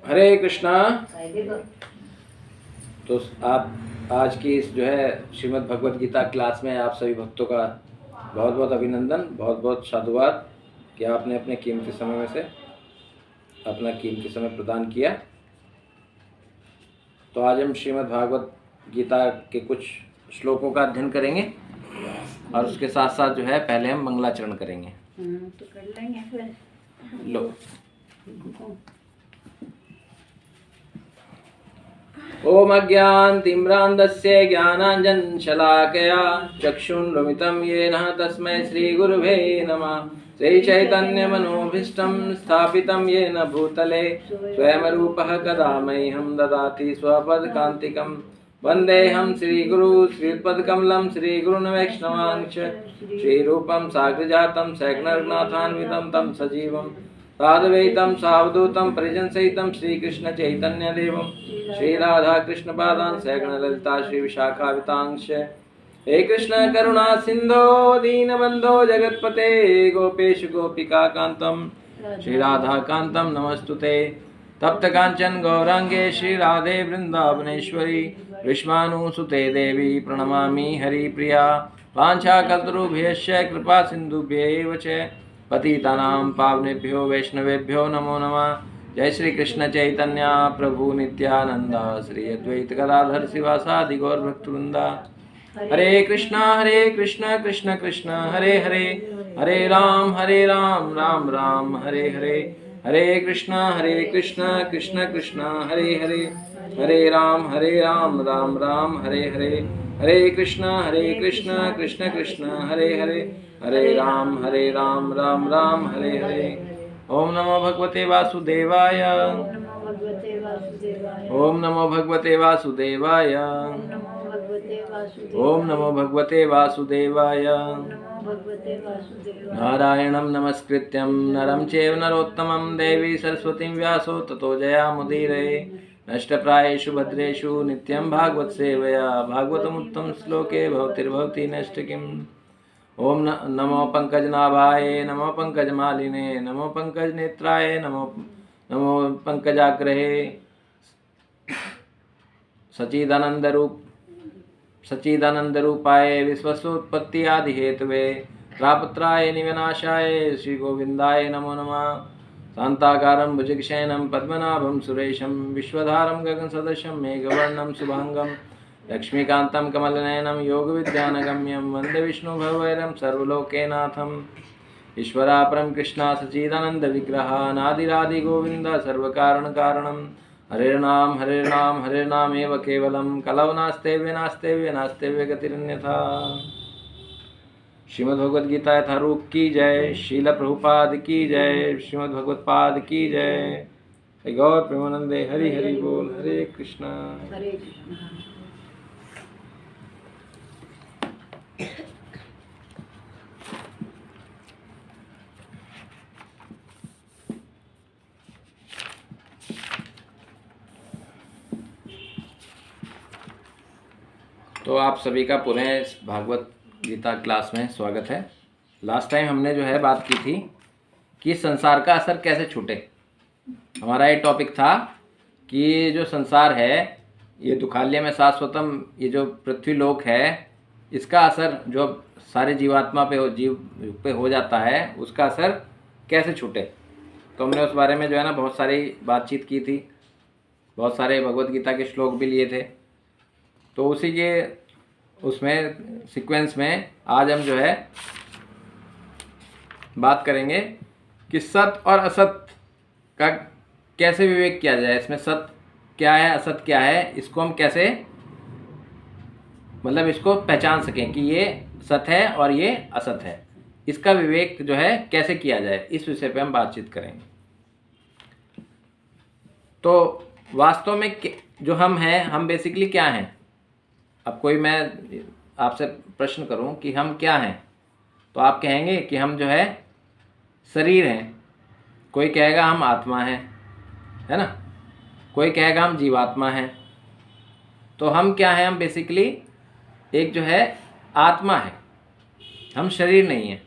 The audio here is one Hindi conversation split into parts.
हरे कृष्णा। तो आप आज की इस जो है श्रीमद् भगवत गीता क्लास में आप सभी भक्तों का बहुत बहुत अभिनंदन, बहुत बहुत साधुवाद कि आपने अपने कीमती समय में से अपना कीमती समय प्रदान किया। तो आज हम श्रीमद् भागवत गीता के कुछ श्लोकों का अध्ययन करेंगे और उसके साथ साथ जो है पहले हम मंगलाचरण करेंगे। तो कर लेंगे फिर। लो। ओम अज्ञानतिम्रान्धस्य ज्ञानाञ्जनशलाकया चक्षुरुन्मिलितं येन तस्मै श्रीगुरुवे नमः। श्रीचैतन्यमनोभीष्टं स्थापितं येन भूतले स्वयं रूपः कदा मह्यं ददाति स्वपदकान्तिकं। वन्देऽहं श्रीगुरु श्रीयुतपदकमलं श्रीगुरुन् वैष्णवांश्च श्रीरूपं साग्रजातं सैकनरघुनाथान्वितं तं सजीवं साद्वैतं सावधूतं परिजनसहितं श्रीकृष्णचैतन्यदेवं श्रीराधाकृष्णपादान् सैगणललिता श्रीविशाखावितांश्च। हे कृष्ण करुणा सिन्धो दीनबन्धो जगत्पते गोपेश गोपिकान्तं श्रीराधाकान्तं नमस्तुते। तप्त कांचन गौरांगे श्रीराधे वृंदावनेश्वरी विश्वानुसुते देवी प्रणमामि हरिप्रिया। वाञ्छाकल्पतरुभ्यश्च कृपा सिन्धुभ्यैव च पतितानां पावनेभ्यो वैष्णवेभ्यो नमो नमः। जय श्री कृष्ण चैतन्य प्रभु नित्यानंद श्री अद्वैत गदाधर शिवासादि गौर भक्तवृंदा। हरे कृष्ण कृष्ण कृष्ण हरे हरे, हरे राम राम राम हरे हरे। हरे कृष्ण कृष्ण कृष्ण हरे हरे, हरे राम राम राम हरे हरे। हरे कृष्ण कृष्ण कृष्ण हरे हरे, हरे राम राम राम हरे हरे। ओम नमो भगवते वासुदेवाय, ओम नमो भगवते वासुदेवाय, ओम नमो भगवते वासुदेवाय। नारायणं नमस्कृत्यं नरं चैव नरोत्तमं देवी सरस्वतीं व्यासो ततो जयामुदीरये। नष्टप्रायेषु भद्रेषु नित्यं भागवत सेवया भागवतमुत्तम श्लोके भवतिर्भवति नष्ट किम्। ओम नमो पंकजनाभाय, नमो पंकजमालिने, नमो पंकजनेत्राय, नमो पंकजाग्रहे। सच्चिदानंदरूपाय विश्वस्योत्पत्ति आदि हेतवे त्रापत्राय निविनाशाय श्री गोविंदाय नमो नमः। शान्ताकारं भुजगशयनं पद्मनाभं सुरेशं विश्वधारं गगनसदृशं मेघवर्णं शुभांगं लक्ष्मीकान्तं कमलनयनं योगविद्यानगम्यं वन्दे विष्णुभवैरं सर्वलोकैनाथम्। ईश्वरा परं कृष्णा सच्चिदानंद विग्रह नादिरादि गोविंद सर्वकारणकारणं। हरे नाम एव केवलं कलौ नास्तेव्य गतिरन्यथा। श्रीमद् भगवद गीता यथारूप की जय, श्रील प्रभुपाद की जय, श्रीमद् भगवत पाद की जय। गौर प्रेमानंदे हरि हरि बोल। हरे कृष्णा। हरे कृष्ण। तो आप सभी का पुनः इस भागवत गीता क्लास में स्वागत है। लास्ट टाइम हमने जो है बात की थी कि संसार का असर कैसे छूटे। हमारा ये टॉपिक था कि जो संसार है ये दुखालय में शाश्वतम, ये जो पृथ्वी लोक है, इसका असर जो सारे जीवात्मा पे हो जाता है, उसका असर कैसे छूटे। तो हमने उस बारे में जो है ना बहुत सारी बातचीत की थी, बहुत सारे भगवत गीता के श्लोक भी लिए थे। तो उसी के उसमें सीक्वेंस में आज हम जो है बात करेंगे कि सत और असत का कैसे विवेक किया जाए। इसमें सत क्या है, असत क्या है, इसको हम कैसे मतलब इसको पहचान सकें कि ये सत है और ये असत है। इसका विवेक जो है कैसे किया जाए, इस विषय पे हम बातचीत करेंगे। तो वास्तव में जो हम हैं, हम बेसिकली क्या हैं। अब कोई मैं आपसे प्रश्न करूं कि हम क्या हैं, तो आप कहेंगे कि हम जो है शरीर हैं, कोई कहेगा हम आत्मा हैं, है ना, कोई कहेगा हम जीवात्मा हैं। तो हम क्या हैं, हम बेसिकली एक जो है आत्मा है, हम शरीर नहीं है।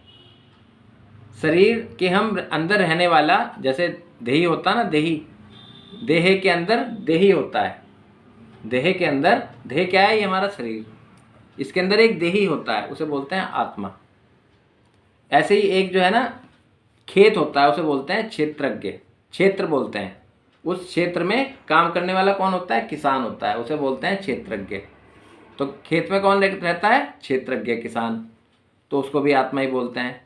शरीर के हम अंदर रहने वाला, जैसे देही होता ना, देही, देह के अंदर देही होता है, देह के अंदर, देह क्या है, ये हमारा शरीर, इसके अंदर एक देही होता है, उसे बोलते हैं आत्मा। ऐसे ही एक जो है ना खेत होता है, उसे बोलते हैं क्षेत्रज्ञ, क्षेत्र बोलते हैं। उस क्षेत्र में काम करने वाला कौन होता है, किसान होता है, उसे बोलते हैं क्षेत्रज्ञ। तो खेत में कौन रहता है, क्षेत्रज्ञ, किसान, तो उसको भी आत्मा ही बोलते हैं।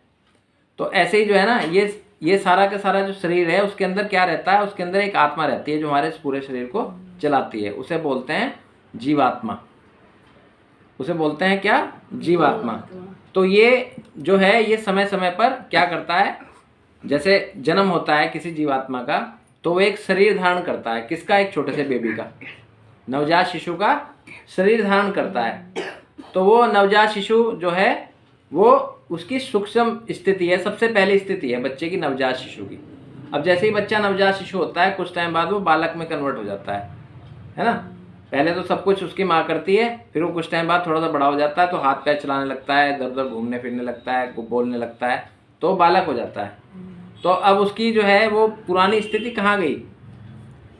तो ऐसे ही जो है ना ये सारा का सारा जो शरीर है उसके अंदर क्या रहता है, उसके अंदर एक आत्मा रहती है जो हमारे पूरे शरीर को चलाती है, उसे बोलते हैं जीवात्मा, उसे बोलते हैं क्या, जीवात्मा। तो ये जो है ये समय समय पर क्या करता है, जैसे जन्म होता है किसी जीवात्मा का तो वो एक शरीर धारण करता है, किसका, एक छोटे से बेबी का, नवजात शिशु का शरीर धारण करता है। तो वो नवजात शिशु जो है वो उसकी सूक्ष्म स्थिति है, सबसे पहली स्थिति है बच्चे की, नवजात शिशु की। अब जैसे ही बच्चा नवजात शिशु होता है कुछ टाइम बाद वो बालक में कन्वर्ट हो जाता है ना। पहले तो सब कुछ उसकी माँ करती है, फिर वो कुछ टाइम बाद थोड़ा सा बड़ा हो जाता है तो हाथ पैर चलाने लगता है, इधर उधर घूमने फिरने लगता है, बोलने लगता है, तो बालक हो जाता है। तो अब उसकी जो है वो पुरानी स्थिति कहाँ गई,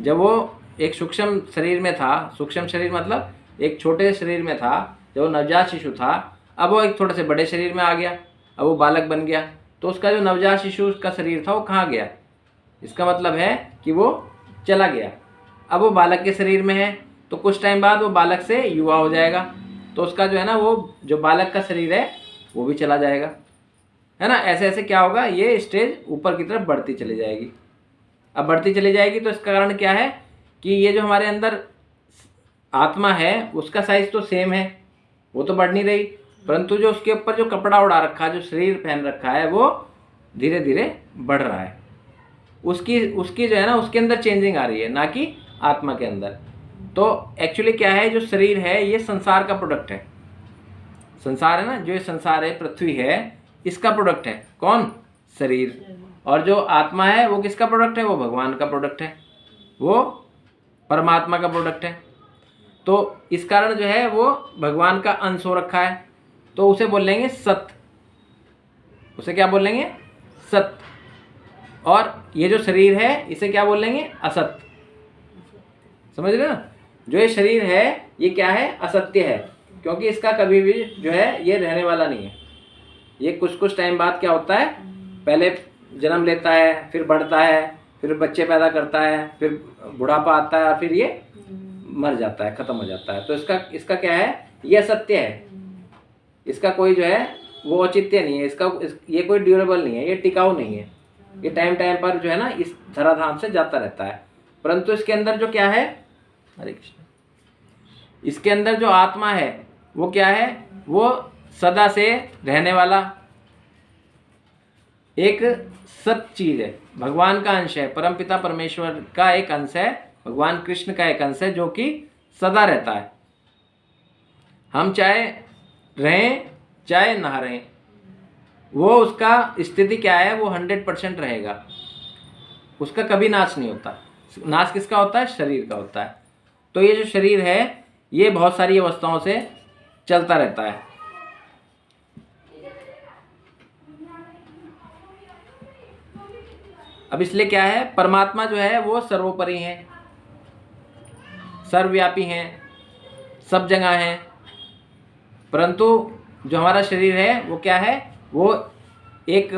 जब वो एक सूक्ष्म शरीर में था, सूक्ष्म शरीर मतलब एक छोटे शरीर में था, जब वो नवजात शिशु था, अब वो एक थोड़े से बड़े शरीर में आ गया, अब वो बालक बन गया, तो उसका जो नवजात शिशु का शरीर था वो कहाँ गया, इसका मतलब है कि वो चला गया। अब वो बालक के शरीर में है, तो कुछ टाइम बाद वो बालक से युवा हो जाएगा, तो उसका जो है ना वो जो बालक का शरीर है वो भी चला जाएगा, है ना। ऐसे ऐसे क्या होगा, ये स्टेज ऊपर की तरफ बढ़ती चली जाएगी। अब बढ़ती चली जाएगी तो इसका कारण क्या है कि ये जो हमारे अंदर आत्मा है उसका साइज तो सेम है, वो तो बढ़ नहीं रही, परंतु जो उसके ऊपर जो कपड़ा उड़ा रखा है, जो शरीर पहन रखा है, वो धीरे धीरे बढ़ रहा है। उसकी जो है ना उसके अंदर चेंजिंग आ रही है, ना कि आत्मा के अंदर। तो एक्चुअली क्या है, जो शरीर है ये संसार का प्रोडक्ट है, संसार है ना, जो ये संसार है, पृथ्वी है, इसका प्रोडक्ट है कौन, शरीर। और जो आत्मा है वो किसका प्रोडक्ट है, वो भगवान का प्रोडक्ट है, वो परमात्मा का प्रोडक्ट है। तो इस कारण जो है वो भगवान का अंश हो रखा है, तो उसे बोलेंगे सत्य, उसे क्या बोलेंगे, सत्य। और ये जो शरीर है इसे क्या बोलेंगे, असत्य। समझ रहे ना, जो ये शरीर है ये क्या है, असत्य है, क्योंकि इसका कभी भी जो है ये रहने वाला नहीं है। ये कुछ टाइम बाद क्या होता है, पहले जन्म लेता है, फिर बढ़ता है, फिर बच्चे पैदा करता है, फिर बुढ़ापा आता है, फिर ये मर जाता है, खत्म हो जाता है। तो इसका क्या है, ये असत्य है, इसका कोई जो है वो औचित्य नहीं है, ये कोई ड्यूरेबल नहीं है, ये टिकाऊ नहीं है, ये टाइम पर जो है ना इस धराधाम से जाता रहता है। परंतु इसके अंदर जो क्या है, हरे कृष्ण, इसके अंदर जो आत्मा है वो क्या है, वो सदा से रहने वाला एक सत्य चीज है, भगवान का अंश है, परमपिता परमेश्वर का एक अंश है, भगवान कृष्ण का एक अंश है जो कि सदा रहता है। हम चाहे रहें चाहे ना रहें, वो उसका स्थिति क्या है, वो 100% रहेगा, उसका कभी नाश नहीं होता। नाश किसका होता है, शरीर का होता है। तो ये जो शरीर है ये बहुत सारी अवस्थाओं से चलता रहता है। अब इसलिए क्या है, परमात्मा जो है वो सर्वोपरि है, सर्वव्यापी हैं, सब जगह हैं, परंतु जो हमारा शरीर है वो क्या है, वो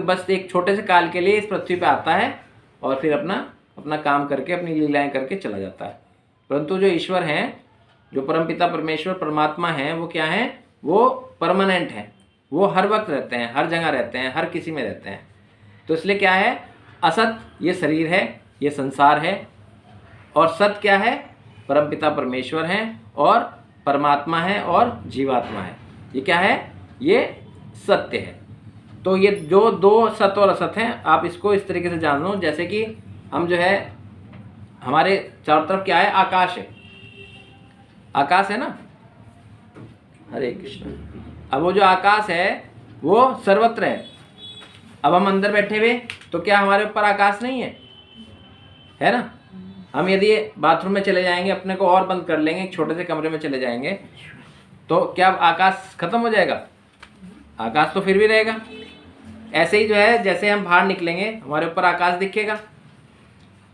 बस एक छोटे से काल के लिए इस पृथ्वी पे आता है और फिर अपना काम करके अपनी लीलाएं करके चला जाता है। परंतु जो ईश्वर हैं, जो परमपिता परमेश्वर परमात्मा हैं, वो क्या हैं, वो परमानेंट हैं, वो हर वक्त रहते हैं, हर जगह रहते हैं, हर किसी में रहते हैं। तो इसलिए क्या है, असत ये शरीर है, ये संसार है, और सत्य क्या है, परमपिता परमेश्वर हैं और परमात्मा है और जीवात्मा है। ये क्या है, ये सत्य है। तो ये जो दो सत्य और असत हैं, आप इसको इस तरीके से जान लो, जैसे कि हम जो है हमारे चारों तरफ क्या है, आकाश है, आकाश है ना, हरे कृष्ण। अब वो जो आकाश है वो सर्वत्र है। अब हम अंदर बैठे हुए तो क्या हमारे ऊपर आकाश नहीं है ना। हम यदि बाथरूम में चले जाएंगे, अपने को और बंद कर लेंगे, एक छोटे से कमरे में चले जाएंगे, तो क्या आकाश खत्म हो जाएगा, आकाश तो फिर भी रहेगा, ऐसे ही जो है जैसे हम बाहर निकलेंगे हमारे ऊपर आकाश दिखेगा,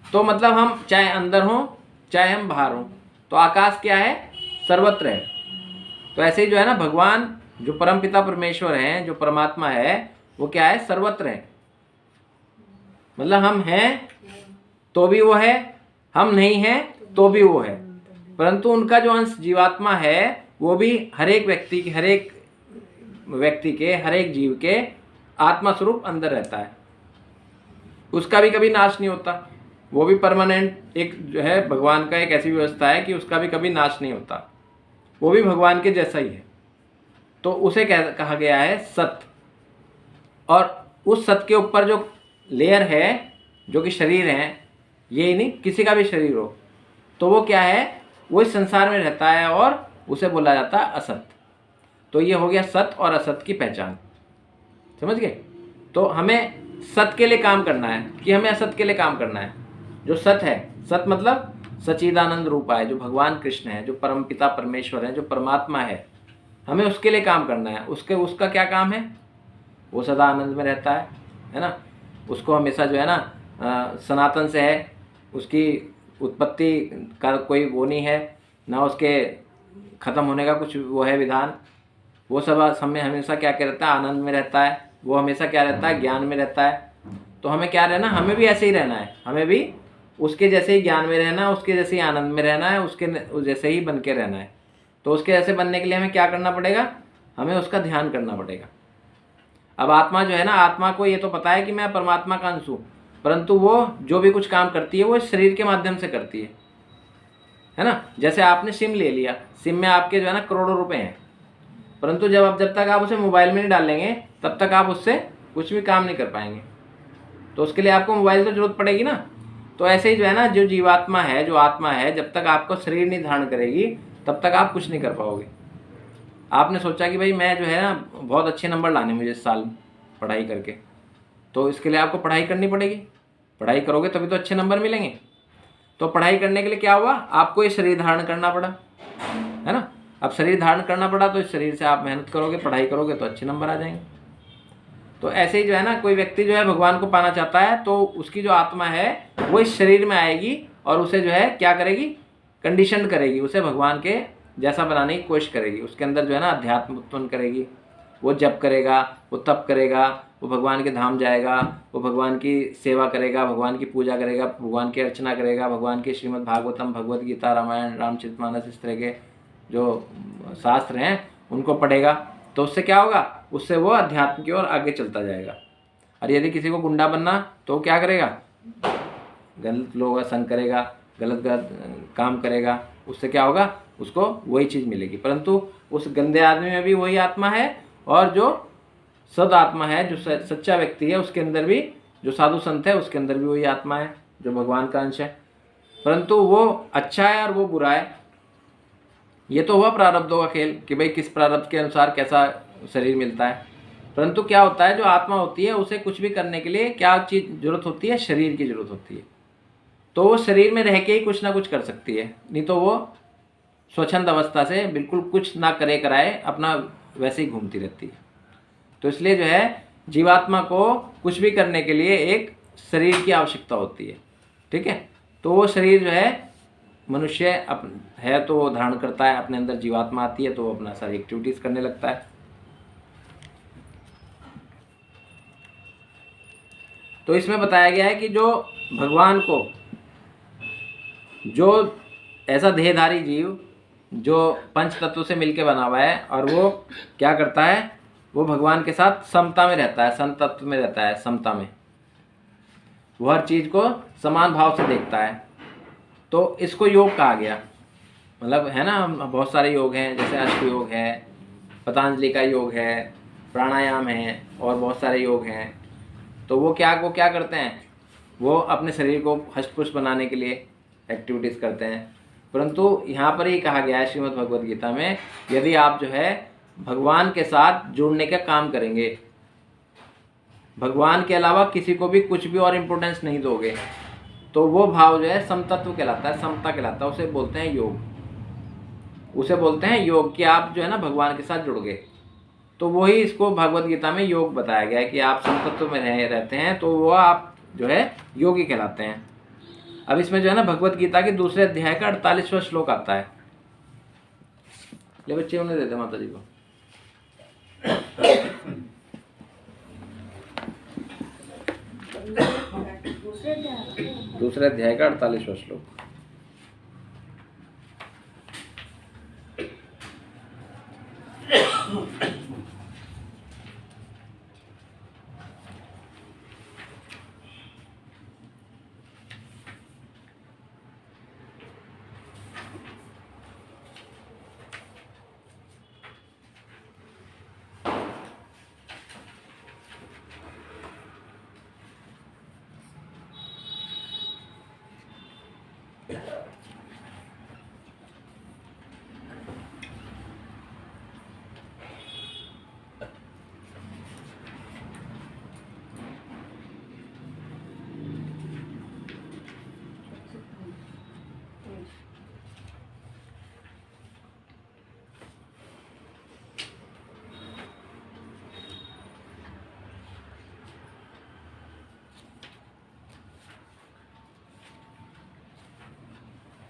तो मतलब हम चाहे अंदर हों चाहे हम बाहर हों, तो आकाश क्या है, सर्वत्र है। तो ऐसे ही जो है ना भगवान जो परमपिता परमेश्वर हैं, जो परमात्मा है, वो क्या है, सर्वत्र है। मतलब हम हैं तो भी वो है, हम नहीं हैं तो भी वो है, परंतु उनका जो अंश जीवात्मा है वो भी हर एक व्यक्ति के, हर एक जीव के आत्मा स्वरूप अंदर रहता है। उसका भी कभी नाश नहीं होता, वो भी परमानेंट एक जो है भगवान का एक ऐसी व्यवस्था है कि उसका भी कभी नाश नहीं होता, वो भी भगवान के जैसा ही है। तो उसे कहा गया है सत्य। और उस सत्य के ऊपर जो लेयर है, जो कि शरीर है, ये नहीं किसी का भी शरीर हो, तो वो क्या है, वो इस संसार में रहता है और उसे बोला जाता है असत्य। तो ये हो गया सत्य और असत्य की पहचान, समझ गए। तो हमें सत्य के लिए काम करना है कि हमें असत्य के लिए काम करना है। जो सत्य है, सत्य मतलब सच्चिदानंद रूपा है, जो भगवान कृष्ण है, जो परमपिता परमेश्वर है, जो परमात्मा है, हमें उसके लिए काम करना है। उसका क्या काम है, वो सदा आनंद में रहता है ना। उसको हमेशा जो है ना सनातन से है, उसकी उत्पत्ति का कोई वो नहीं है, ना उसके ख़त्म होने का कुछ वो है विधान। वो सब समय हमेशा क्या रहता है, आनंद में रहता है। वो हमेशा क्या रहता है, ज्ञान में रहता है। तो हमें क्या रहना, हमें भी ऐसे ही रहना है, हमें भी उसके जैसे ही ज्ञान में रहना है, उसके जैसे ही आनंद में रहना है, उसके जैसे ही बन के रहना है। तो उसके जैसे बनने के लिए हमें क्या करना पड़ेगा, हमें उसका ध्यान करना पड़ेगा। अब आत्मा जो है ना, आत्मा को ये तो पता है कि मैं परमात्मा का अंश हूँ, परंतु वो जो भी कुछ काम करती है वो शरीर के माध्यम से करती है ना। जैसे आपने सिम ले लिया, सिम में आपके जो है ना करोड़ों रुपए हैं, परंतु जब तक आप उसे मोबाइल में नहीं डालेंगे तब तक आप उससे कुछ भी काम नहीं कर पाएंगे। तो उसके लिए आपको मोबाइल तो जरूरत पड़ेगी ना। तो ऐसे ही जो है ना, जो जीवात्मा है, जो आत्मा है, जब तक आपको शरीर नहीं धारण करेगी तब तक आप कुछ नहीं कर पाओगे। आपने सोचा कि भाई मैं जो है ना बहुत अच्छे नंबर लाने मुझे इस साल पढ़ाई करके, तो इसके लिए आपको पढ़ाई करनी पड़ेगी। पढ़ाई करोगे तभी तो अच्छे नंबर मिलेंगे। तो पढ़ाई करने के लिए क्या हुआ, आपको ये शरीर धारण करना पड़ा, है ना। अब शरीर धारण करना पड़ा तो इस शरीर से आप मेहनत करोगे, पढ़ाई करोगे तो अच्छे नंबर आ जाएंगे। तो ऐसे ही जो है ना, कोई व्यक्ति जो है भगवान को पाना चाहता है तो उसकी जो आत्मा है वो इस शरीर में आएगी और उसे जो है क्या करेगी, कंडीशन करेगी, उसे भगवान के जैसा बनाने की कोशिश करेगी। उसके अंदर जो है ना अध्यात्म उत्पन्न करेगी। वो जप करेगा, वो तप करेगा, वो भगवान के धाम जाएगा, वो भगवान की सेवा करेगा, भगवान की पूजा करेगा, भगवान की अर्चना करेगा, भगवान के श्रीमद् भागवतम, भगवद गीता, रामायण, रामचरितमानस, इस तरह के जो शास्त्र हैं उनको पढ़ेगा। तो उससे क्या होगा, उससे वो अध्यात्म की ओर आगे चलता जाएगा। और यदि किसी को गुंडा बनना तो क्या करेगा, गलत लोगों का संग करेगा, गलत काम करेगा, उससे क्या होगा, उसको वही चीज़ मिलेगी। परंतु उस गंदे आदमी में भी वही आत्मा है, और जो सद आत्मा है, जो सच्चा व्यक्ति है, उसके अंदर भी, जो साधु संत है उसके अंदर भी वही आत्मा है जो भगवान का अंश है। परंतु वो अच्छा है और वो बुरा है। ये तो हुआ प्रारब्धों का खेल कि भाई किस प्रारब्ध के अनुसार कैसा शरीर मिलता है। परंतु क्या होता है, जो आत्मा होती है उसे कुछ भी करने के लिए क्या चीज़ जरूरत होती है, शरीर की जरूरत होती है। तो वो शरीर में रह के ही कुछ ना कुछ कर सकती है, नहीं तो वो स्वच्छंद अवस्था से बिल्कुल कुछ ना करे कराए अपना वैसे ही घूमती रहती है। तो इसलिए जो है जीवात्मा को कुछ भी करने के लिए एक शरीर की आवश्यकता होती है, ठीक है। तो वो शरीर जो है मनुष्य है तो वो धारण करता है, अपने अंदर जीवात्मा आती है तो वो अपना सारी एक्टिविटीज़ करने लगता है। तो इसमें बताया गया है कि जो भगवान को, जो ऐसा देहधारी जीव जो पंच तत्व से मिलके बना हुआ है और वो क्या करता है, वो भगवान के साथ समता में रहता है, संत तत्व में रहता है, समता में। वो हर चीज़ को समान भाव से देखता है। तो इसको योग कहा गया। मतलब है ना, बहुत सारे योग हैं, जैसे अष्ट योग है, पतंजलि का योग है, प्राणायाम है, और बहुत सारे योग हैं। तो वो क्या करते हैं, वो अपने शरीर को हष्ट-पुष्ट बनाने के लिए एक्टिविटीज़ करते हैं। परंतु यहाँ पर ही कहा गया है श्रीमद् भगवद गीता में, यदि आप जो है भगवान के साथ जुड़ने का काम करेंगे, भगवान के अलावा किसी को भी कुछ भी और इम्पोर्टेंस नहीं दोगे, तो वो भाव जो है समतत्व कहलाता है, समता कहलाता है। उसे बोलते हैं योग, उसे बोलते हैं योग, कि आप जो है ना भगवान के साथ जुड़ गए। तो वही इसको भगवत गीता में योग बताया गया है कि आप समतत्व में रहते हैं तो वो आप जो है योगी कहलाते हैं। अब इसमें जो है ना भगवत गीता के दूसरे अध्याय का 48वां श्लोक आता है। ले बच्चे उन्हें देते माता जी को। दूसरे अध्याय का 48वां श्लोक।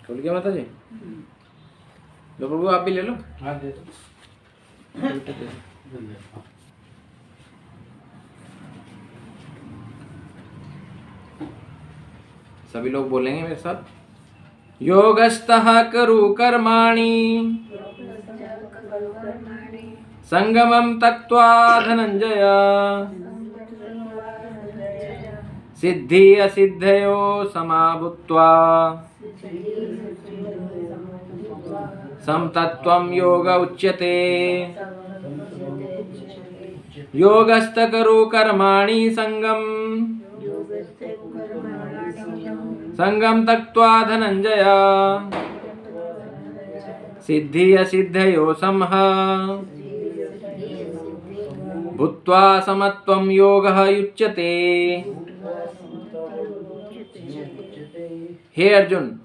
खोल गया माता जी? लो प्रभु आप भी ले लो। हाँ दे दो। सभी लोग बोलेंगे मेरे साथ। योगस्थः करु कर्माणि संगमं त्यक्त्वा धनंजय सिद्धि असिद्धयो समाभूत्वा समतत्वं योग उच्यते। योगस्थ करो कर्माणि संगम त्यक्त्वा धनंजय सिद्धि असिद्धयो समः भूत्वा समत्वं योगः युच्यते। हे अर्जुन,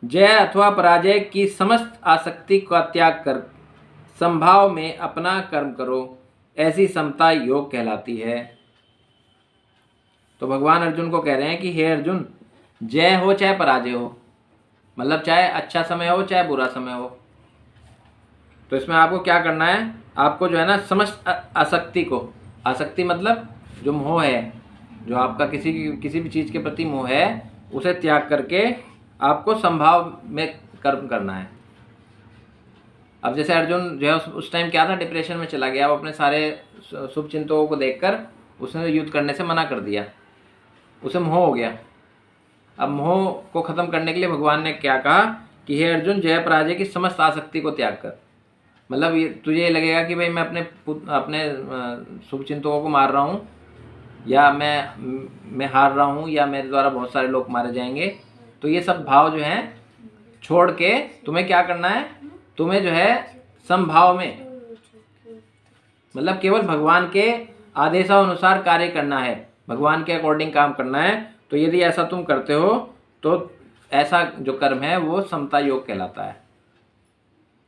जय अथवा पराजय की समस्त आसक्ति का त्याग कर संभाव में अपना कर्म करो, ऐसी समता योग कहलाती है। तो भगवान अर्जुन को कह रहे हैं कि हे अर्जुन, जय हो चाहे पराजय हो, मतलब चाहे अच्छा समय हो चाहे बुरा समय हो, तो इसमें आपको क्या करना है, आपको जो है ना समस्त आसक्ति को, आसक्ति मतलब जो मोह है, जो आपका किसी भी चीज़ के प्रति मोह है, उसे त्याग करके आपको संभाव में कर्म करना है। अब जैसे अर्जुन जो है उस टाइम क्या था, डिप्रेशन में चला गया, वो अपने सारे शुभ चिंतकों को देखकर उसने युद्ध करने से मना कर दिया, उसे मोह हो गया। अब मोह को ख़त्म करने के लिए भगवान ने क्या कहा कि हे अर्जुन, जय पराजय की समस्त आसक्ति को त्याग कर। मतलब ये तुझे ये लगेगा कि भाई मैं अपने शुभ चिंतकों को मार रहा हूँ, या मैं हार रहा हूँ, या मेरे द्वारा बहुत सारे लोग मारे जाएंगे, तो ये सब भाव जो हैं छोड़ के तुम्हें क्या करना है, तुम्हें जो है समभाव में, मतलब केवल भगवान के आदेशानुसार कार्य करना है, भगवान के अकॉर्डिंग काम करना है। तो यदि ऐसा तुम करते हो तो ऐसा जो कर्म है वो समता योग कहलाता है।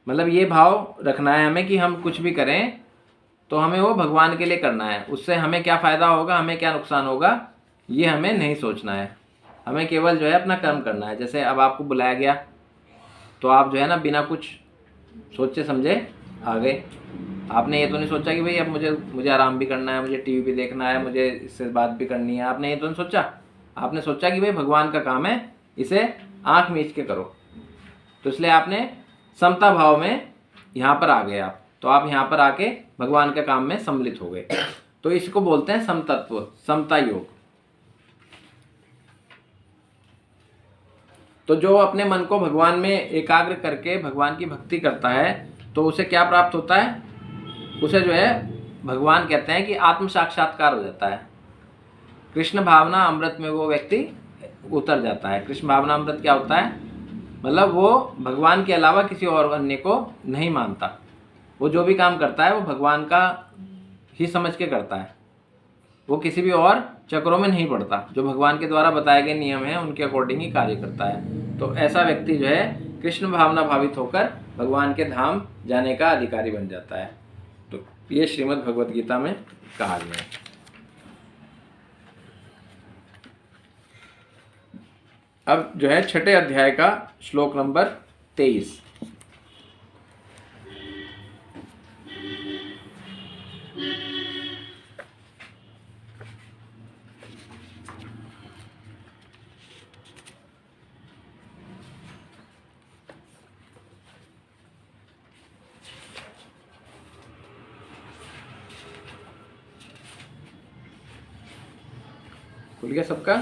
मतलब ये भाव रखना है हमें कि हम कुछ भी करें तो हमें वो भगवान के लिए करना है, उससे हमें क्या फ़ायदा होगा, हमें क्या नुकसान होगा, ये हमें नहीं सोचना है। हमें केवल जो है अपना कर्म करना है। जैसे अब आपको बुलाया गया तो आप जो है ना बिना कुछ सोचे समझे आ गए। आपने ये तो नहीं सोचा कि भाई अब मुझे आराम भी करना है, मुझे टीवी भी देखना है, मुझे इससे बात भी करनी है, आपने ये तो नहीं सोचा। आपने सोचा कि भाई भगवान का काम है, इसे आँख मीच के करो, तो इसलिए आपने समता भाव में यहाँ पर आ गए आप, तो आप यहाँ पर आके भगवान के काम में सम्मिलित हो गए। तो इसको बोलते हैं समतत्व, समता योग। तो जो अपने मन को भगवान में एकाग्र करके भगवान की भक्ति करता है तो उसे क्या प्राप्त होता है, उसे जो है भगवान कहते हैं कि आत्म साक्षात्कार हो जाता है। कृष्ण भावना अमृत में वो व्यक्ति उतर जाता है। कृष्ण भावना अमृत क्या होता है, मतलब वो भगवान के अलावा किसी और अन्य को नहीं मानता, वो जो भी काम करता है वो भगवान का ही समझ के करता है, वो किसी भी और चक्रों में नहीं पड़ता, जो भगवान के द्वारा बताए गए नियम हैं उनके अकॉर्डिंग ही कार्य करता है। तो ऐसा व्यक्ति जो है कृष्ण भावना भावित होकर भगवान के धाम जाने का अधिकारी बन जाता है। तो ये श्रीमद् भगवत गीता में कहा गया है। अब जो है छठे अध्याय का श्लोक नंबर 23। खुल गया सबका?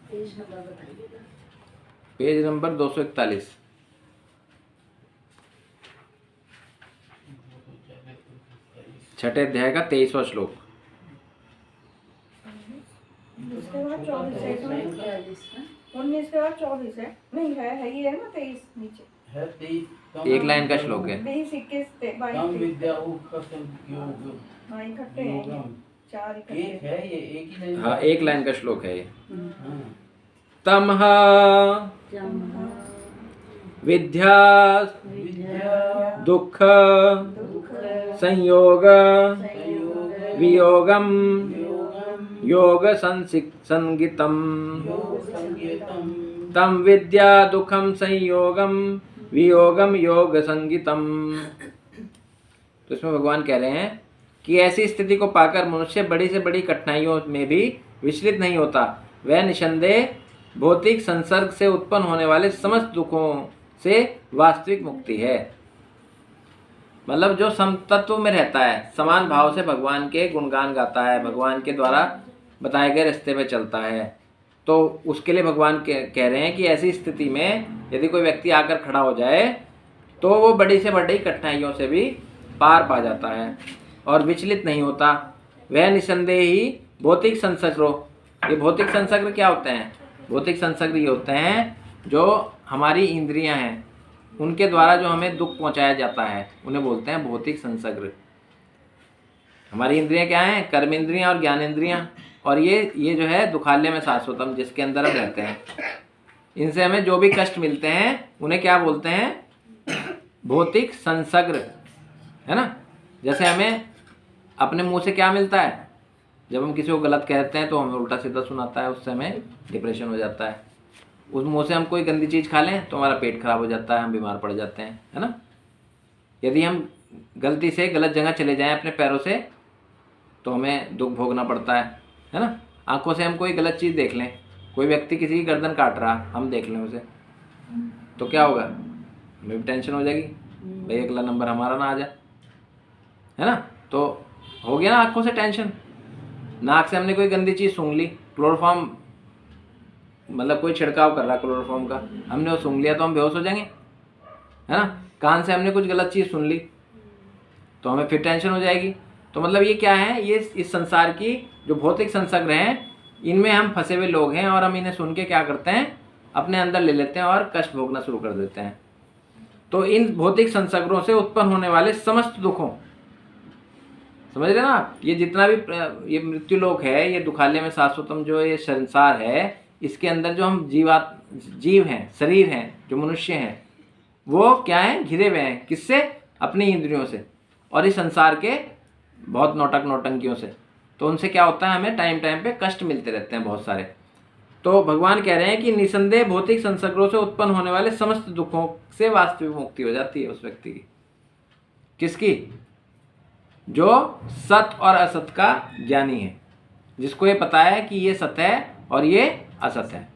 पेज नंबर बताइएगा। Page number 241। छठे अध्याय का 23वां श्लोक। उसके बाद 24 है, 19 के बाद 24 है। नहीं है ये है ना 23 नीचे है 23 एक लाइन का श्लोक है। 20 21 22 कम 23। विद्या उपकर्षण योग हाँ इकट्ठे हैं ये, योगम। 4 एक इकट्ठे। है ये एक ही लाइन हाँ, एक लाइन का श्लोक है ये। हाँ। तमः जम्हा विद्या विद्या दुख दुख संयोग संयोग वियोगम योगम योग संगीतम योग संगीतम तम विद्या दुखम संयोगम वियोगम योग संगीतम। तो इसमें भगवान कह रहे हैं कि ऐसी स्थिति को पाकर मनुष्य बड़ी से बड़ी कठिनाइयों में भी विचलित नहीं होता। वह निसंदेह भौतिक संसर्ग से उत्पन्न होने वाले समस्त दुखों से वास्तविक मुक्ति है। मतलब जो समतत्व में रहता है, समान भाव से भगवान के गुणगान गाता है, भगवान के द्वारा बताए गए रास्ते पे चलता है, तो उसके लिए भगवान कह रहे हैं कि ऐसी स्थिति में यदि कोई व्यक्ति आकर खड़ा हो जाए तो वो बड़ी से बड़ी कठिनाइयों से भी पार पा जाता है और विचलित नहीं होता। वह निसंदेह ही भौतिक संसर्गों, ये भौतिक संसर्ग क्या होते हैं? भौतिक संसर्ग ये होते हैं जो हमारी इंद्रियां हैं, उनके द्वारा जो हमें दुख पहुंचाया जाता है, उन्हें बोलते हैं भौतिक संसर्ग। हमारी इंद्रियां क्या हैं? कर्म इंद्रियां और ज्ञान इंद्रियां। और ये जो है दुखालय में शाश्वतम, जिसके अंदर हम रहते हैं, इनसे हमें जो भी कष्ट मिलते हैं उन्हें क्या बोलते हैं? भौतिक संसर्ग, है ना। जैसे हमें अपने मुंह से क्या मिलता है? जब हम किसी को गलत कहते हैं तो हमें उल्टा सीधा सुनाता है, उससे हमें डिप्रेशन हो जाता है। उस मुंह से हम कोई गंदी चीज़ खा लें तो हमारा पेट खराब हो जाता है, हम बीमार पड़ जाते हैं, है ना। यदि हम गलती से गलत जगह चले जाएं अपने पैरों से तो हमें दुख भोगना पड़ता है ना। आंखों से हम कोई गलत चीज़ देख लें, कोई व्यक्ति किसी की गर्दन काट रहा, हम देख लें उसे, तो क्या होगा? हमें भी टेंशन हो जाएगी, भाई अगला नंबर हमारा ना आ जाए, है ना। तो हो गया ना आंखों से टेंशन। नाक से हमने कोई गंदी चीज़ सूंघ ली, क्लोरोफॉर्म, मतलब कोई छिड़काव कर रहा क्लोरोफॉर्म का, हमने वो सूंघ लिया तो हम बेहोश हो जाएंगे, है ना। कान से हमने कुछ गलत चीज़ सुन ली तो हमें फिर टेंशन हो जाएगी। तो मतलब ये क्या है? ये इस संसार की जो भौतिक संसर्ग हैं, इनमें हम फंसे हुए लोग हैं और हम इन्हें सुन के क्या करते हैं? अपने अंदर ले लेते हैं और कष्ट भोगना शुरू कर देते हैं। तो इन भौतिक संसर्गों से उत्पन्न होने वाले समस्त दुखों, समझ रहे हैं ना आप? ये जितना भी ये मृत्यु लोक है, ये दुखालय में शाश्वतम जो ये संसार है, इसके अंदर जो हम जीव हैं, शरीर हैं, जो मनुष्य हैं, वो क्या है? घिरे हुए हैं किससे? अपनी इंद्रियों से और इस संसार के बहुत नौटंकियों से। तो उनसे क्या होता है? हमें टाइम टाइम पे कष्ट मिलते रहते हैं बहुत सारे। तो भगवान कह रहे हैं कि निसंदेह भौतिक संसर्गों से उत्पन्न होने वाले समस्त दुखों से वास्तविक मुक्ति हो जाती है उस व्यक्ति की। किसकी? जो सत और असत का ज्ञानी है, जिसको ये पता है कि ये सत्य है और ये असत है,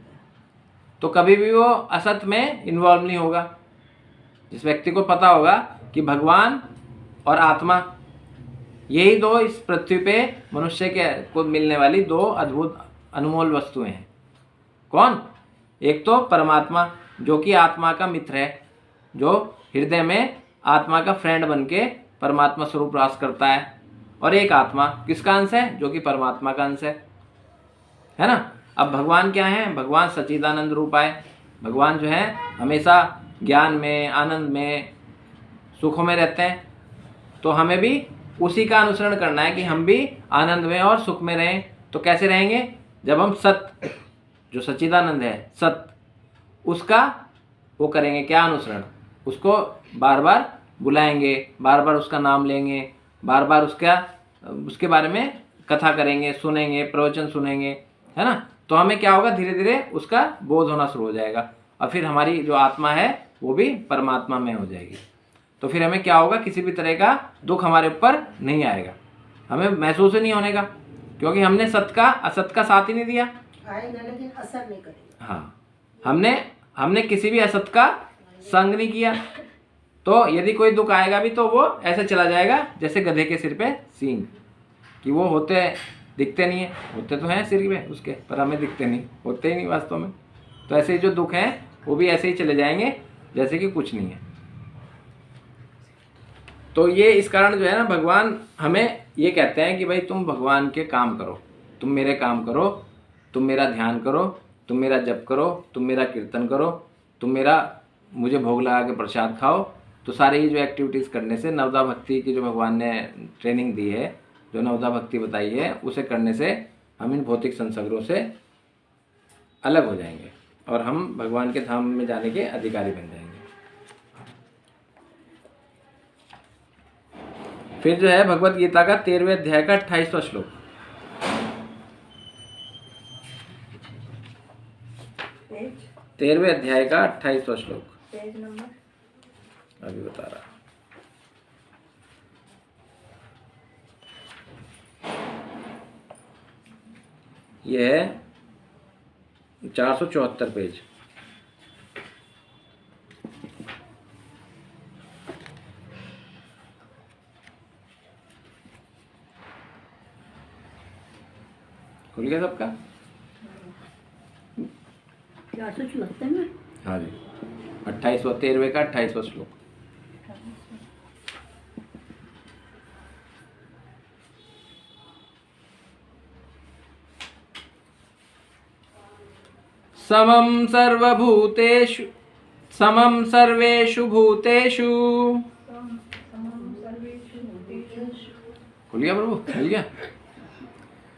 तो कभी भी वो असत में इन्वॉल्व नहीं होगा। जिस व्यक्ति को पता होगा कि भगवान और आत्मा, यही दो इस पृथ्वी पे मनुष्य के को मिलने वाली दो अद्भुत अनमोल वस्तुएं हैं। कौन? एक तो परमात्मा जो कि आत्मा का मित्र है, जो हृदय में आत्मा का फ्रेंड बन के परमात्मा स्वरूप वास करता है, और एक आत्मा किसका अंश है? जो कि परमात्मा का अंश है ना। अब भगवान क्या है? भगवान सच्चिदानंद रूप है। भगवान जो है हमेशा ज्ञान में, आनंद में, सुखों में रहते हैं। तो हमें भी उसी का अनुसरण करना है कि हम भी आनंद में और सुख में रहें। तो कैसे रहेंगे? जब हम सत्य, जो सच्चिदानंद है, सत्य, उसका वो करेंगे क्या? अनुसरण। उसको बार बार बुलाएंगे, बार बार उसका नाम लेंगे, बार बार उसके बारे में कथा करेंगे, सुनेंगे, प्रवचन सुनेंगे, है ना, तो हमें क्या होगा, धीरे धीरे उसका बोध होना शुरू हो जाएगा और फिर हमारी जो आत्मा है वो भी परमात्मा में हो जाएगी। तो फिर हमें क्या होगा, किसी भी तरह का दुख हमारे ऊपर नहीं आएगा, हमें महसूस ही नहीं होने का, क्योंकि हमने सत का असत का साथ ही नहीं दिया। आएगा लेकिन असर नहीं करेगा। हाँ, हमने किसी भी असत का संग नहीं किया, तो यदि कोई दुख आएगा भी तो वो ऐसे चला जाएगा जैसे गधे के सिर पे सींग, कि वो होते दिखते नहीं है, होते तो हैं सिर पे उसके, पर हमें दिखते नहीं, होते ही नहीं वास्तव में। तो ऐसे ही जो दुख हैं वो भी ऐसे ही चले जाएंगे जैसे कि कुछ नहीं है। तो ये इस कारण जो है ना, भगवान हमें ये कहते हैं कि भाई तुम भगवान के काम करो, तुम मेरे काम करो, तुम मेरा ध्यान करो, तुम मेरा जप करो, तुम मेरा कीर्तन करो, तुम मेरा मुझे भोग लगा के प्रसाद खाओ। तो सारी ये जो एक्टिविटीज़ करने से, नवदा भक्ति की जो भगवान ने ट्रेनिंग दी है, जो नवदा भक्ति बताई है, उसे करने से हम इन भौतिक संसर्गों से अलग हो जाएंगे और हम भगवान के धाम में जाने के अधिकारी बन जाएंगे। फिर जो है भगवत गीता का 13वें अध्याय का 28वां श्लोक। पेज 13वें अध्याय का 28वां श्लोक पेज नंबर अभी बता रहा। यह है 474 पेज। खुल गया सबका? 474 में। हाँ जी, 28वां 13वें का 28वां श्लोक। समं सर्वभूतेषु समं सर्वेषु भूतेषु। खुल गया प्रभु? खुल गया?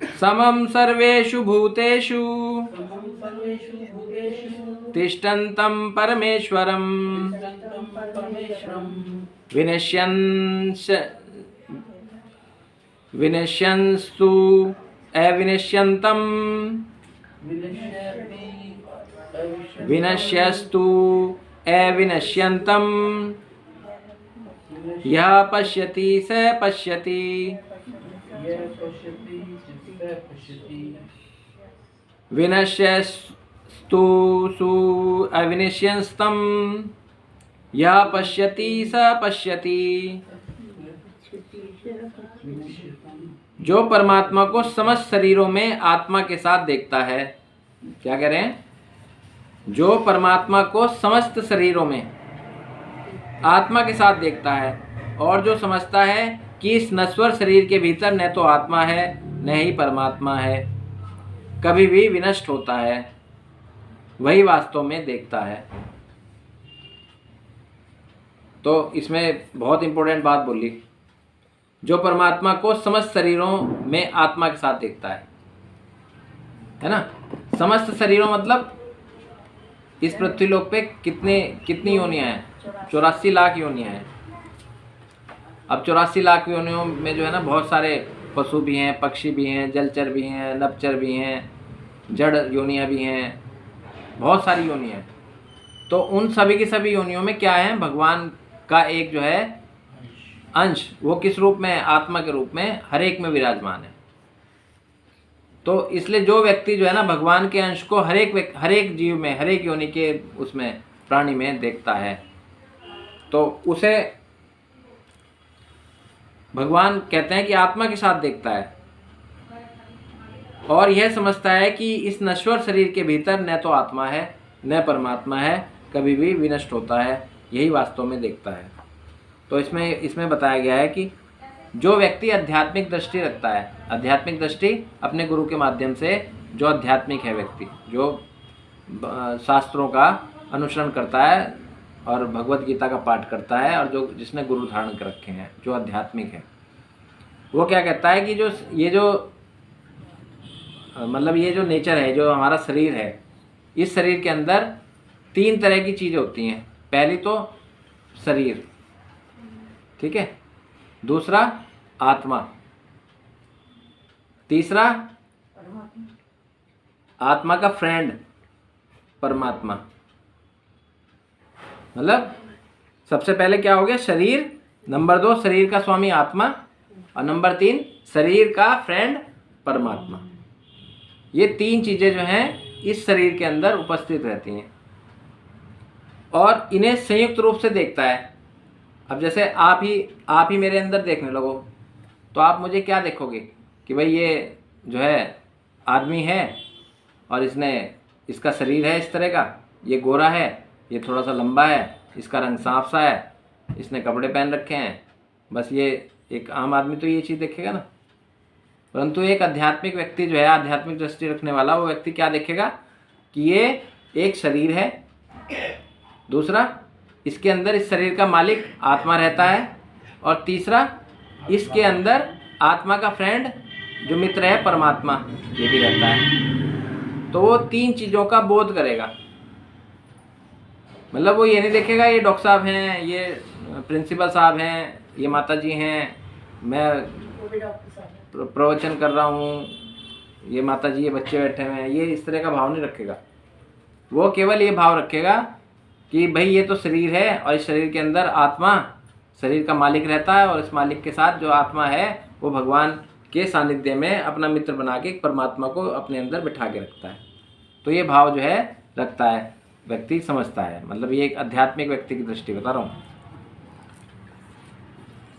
समं सर्वेषु भूतेषु समं सर्वेषु भूतेषु तिष्ठन्तं परमेश्वरं तिष्ठन्तं परमेश्वरं विनश्यन्स्तु अविनश्यन्तं विनश्यस्तु अविनश्यन्तं यः पश्यति स पश्यति यः पश्यति स पश्यति विनश्यस्तु सु अविनश्यस्तं यः पश्यति स पश्यति। जो परमात्मा को समस्त शरीरों में आत्मा के साथ देखता है, क्या कह रहे हैं, जो परमात्मा को समस्त शरीरों में आत्मा के साथ देखता है और जो समझता है कि इस नश्वर शरीर के भीतर न तो आत्मा है न ही परमात्मा है, कभी भी विनष्ट होता है, वही वास्तव में देखता है। तो इसमें बहुत इंपॉर्टेंट बात बोली, जो परमात्मा को समस्त शरीरों में आत्मा के साथ देखता है ना। समस्त शरीरों मतलब इस पृथ्वी लोक पे कितनी योनियां हैं? 84 लाख योनियां हैं। अब 84 लाख योनियों में जो है ना, बहुत सारे पशु भी हैं, पक्षी भी हैं, जलचर भी हैं, नभचर भी हैं, जड़ योनियां भी हैं, बहुत सारी योनियां हैं। तो उन सभी की सभी योनियों में क्या है, भगवान का एक जो है अंश, वो किस रूप में है? आत्मा के रूप में हर एक में विराजमान है। तो इसलिए जो व्यक्ति जो है ना, भगवान के अंश को हर एक जीव में, हर एक योनि के उसमें प्राणी में देखता है, तो उसे भगवान कहते हैं कि आत्मा के साथ देखता है और यह समझता है कि इस नश्वर शरीर के भीतर न तो आत्मा है न परमात्मा है, कभी भी विनष्ट होता है, यही वास्तव में देखता है। तो इसमें बताया गया है कि जो व्यक्ति आध्यात्मिक दृष्टि रखता है, आध्यात्मिक दृष्टि अपने गुरु के माध्यम से, जो आध्यात्मिक है व्यक्ति, जो शास्त्रों का अनुसरण करता है और भगवत गीता का पाठ करता है और जो जिसने गुरु धारण कर रखे हैं, जो आध्यात्मिक है, वो क्या कहता है कि ये जो नेचर है, जो हमारा शरीर है, इस शरीर के अंदर 3 तरह की चीज़ें होती हैं। पहली तो शरीर, ठीक है। दूसरा आत्मा, तीसरा आत्मा का फ्रेंड परमात्मा। मतलब सबसे पहले क्या हो गया, शरीर, नंबर 2 शरीर का स्वामी आत्मा, और नंबर 3 शरीर का फ्रेंड परमात्मा। ये 3 चीज़ें जो हैं इस शरीर के अंदर उपस्थित रहती हैं और इन्हें संयुक्त रूप से देखता है। अब जैसे आप ही मेरे अंदर देखने लगो तो आप मुझे क्या देखोगे कि भाई ये जो है आदमी है और इसका शरीर है इस तरह का, ये गोरा है, ये थोड़ा सा लंबा है, इसका रंग सांफ सा है, इसने कपड़े पहन रखे हैं, बस ये एक आम आदमी तो ये चीज़ देखेगा ना। परंतु एक आध्यात्मिक व्यक्ति जो है, आध्यात्मिक दृष्टि रखने वाला, वो व्यक्ति क्या देखेगा कि ये एक शरीर है, दूसरा इसके अंदर इस शरीर का मालिक आत्मा रहता है, और तीसरा इसके अंदर आत्मा का फ्रेंड जो मित्र है परमात्मा, ये भी रहता है। तो वो 3 चीज़ों का बोध करेगा। मतलब वो ये नहीं देखेगा ये डॉक्टर साहब हैं, ये प्रिंसिपल साहब हैं, ये माता जी हैं, मैं वो भी डॉक्टर साहब है। प्रवचन कर रहा हूँ, ये माता जी, ये बच्चे बैठे हुए हैं, ये इस तरह का भाव नहीं रखेगा। वो केवल ये भाव रखेगा कि भाई ये तो शरीर है और इस शरीर के अंदर आत्मा, शरीर का मालिक रहता है, और इस मालिक के साथ जो आत्मा है वो भगवान के सानिध्य में अपना मित्र बना के परमात्मा को अपने अंदर बिठा के रखता है। तो ये भाव जो है रखता है, व्यक्ति समझता है। मतलब ये एक आध्यात्मिक व्यक्ति की दृष्टि बता रहा हूँ।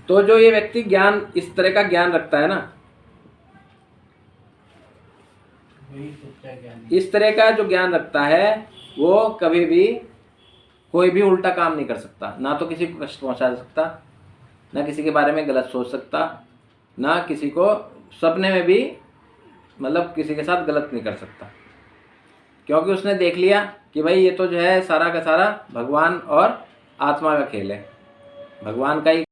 तो जो ये व्यक्ति ज्ञान, इस तरह का ज्ञान रखता है ना, वही सच्चा ज्ञान है। इस तरह का जो ज्ञान रखता है वो कभी भी कोई भी उल्टा काम नहीं कर सकता, ना तो किसी को कष्ट पहुंचा सकता, ना किसी के बारे में गलत सोच सकता, ना किसी को सपने में भी मतलब किसी के साथ गलत नहीं कर सकता, क्योंकि उसने देख लिया कि भाई ये तो जो है सारा का सारा भगवान और आत्मा का खेल है, भगवान का ही